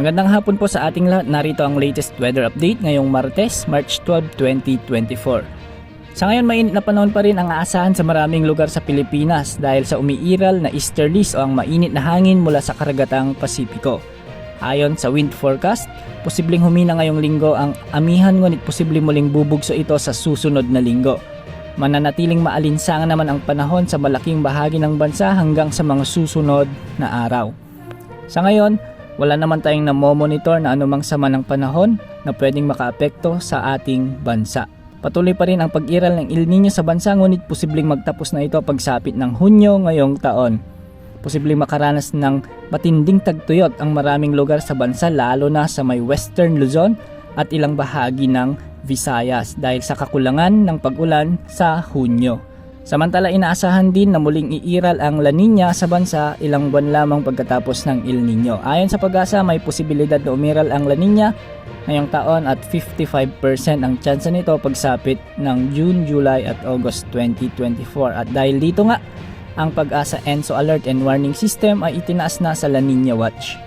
Magandang hapon po sa ating lahat. Narito ang latest weather update ngayong Martes, March 12, 2024. Sa ngayon mainit na panahon pa rin ang aasahan sa maraming lugar sa Pilipinas dahil sa umiiral na easterlies o ang mainit na hangin mula sa karagatang Pasipiko. Ayon sa wind forecast, posibleng humina ngayong linggo ang amihan ngunit posibleng muling bubugso ito sa susunod na linggo. Mananatiling maalinsangan naman ang panahon sa malaking bahagi ng bansa hanggang sa mga susunod na araw. Sa ngayon, wala naman tayong namomonitor na anumang sama ng panahon na pwedeng makaapekto sa ating bansa. Patuloy pa rin ang pag-iral ng El Nino sa bansa ngunit posibleng magtapos na ito pagsapit ng Hunyo ngayong taon. Posibleng makaranas ng matinding tagtuyot ang maraming lugar sa bansa lalo na sa may Western Luzon at ilang bahagi ng Visayas dahil sa kakulangan ng pag-ulan sa Hunyo. Samantala inaasahan din na muling iiral ang La Nina sa bansa ilang buwan lamang pagkatapos ng El Nino. Ayon sa Pag-asa, may posibilidad na umiral ang La Nina ngayong taon at 55% ang tsansa nito pagsapit ng June, July at August 2024. At dahil dito nga, ang Pag-asa ENSO Alert and Warning System ay itinaas na sa La Nina Watch.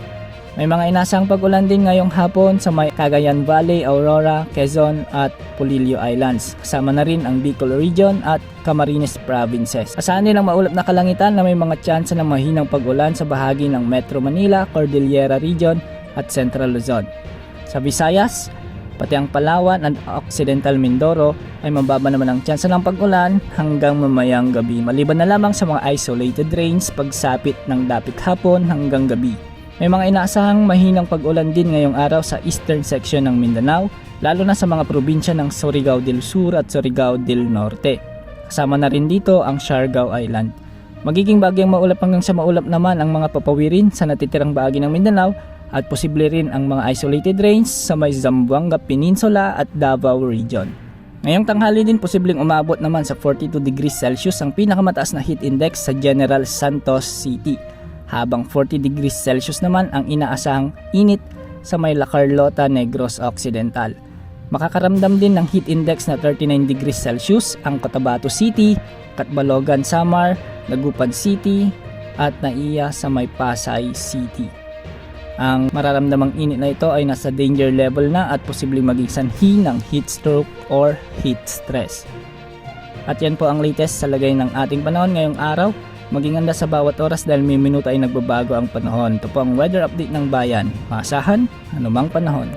May mga inasang pag-ulan din ngayong hapon sa may Cagayan Valley, Aurora, Quezon at Polillo Islands. Kasama na rin ang Bicol Region at Camarines Provinces. Asahan din ang maulap na kalangitan na may mga tsansa ng mahinang pag-ulan sa bahagi ng Metro Manila, Cordillera Region at Central Luzon. Sa Visayas, pati ang Palawan at Occidental Mindoro ay mababa naman ang tsansa ng pag-ulan hanggang mamayang gabi. Maliban na lamang sa mga isolated rains pagsapit ng dapit hapon hanggang gabi. May mga inaasahang mahinang pag-ulan din ngayong araw sa eastern section ng Mindanao, lalo na sa mga probinsya ng Surigao del Sur at Surigao del Norte. Kasama na rin dito ang Siargao Island. Magiging bagyang maulap hanggang sa maulap naman ang mga papawirin sa natitirang bahagi ng Mindanao at posible rin ang mga isolated rains sa may Zamboanga Peninsula at Davao Region. Ngayong tanghali din posibleng umabot naman sa 42 degrees Celsius ang pinakamataas na heat index sa General Santos City. Habang 40 degrees Celsius naman ang inaasahang init sa may La Carlota, Negros Occidental. Makakaramdam din ng heat index na 39 degrees Celsius ang Cotabato City, Catbalogan, Samar, Dagupan City at Naiya sa may Pasay City. Ang mararamdamang init na ito ay nasa danger level na at posibleng maging sanhi ng heat stroke or heat stress. At yan po ang latest sa lagay ng ating panahon ngayong araw. Maging handa sa bawat oras dahil may minuto ay nagbabago ang panahon. Ito po ang weather update ng bayan. Maasahan, anumang panahon.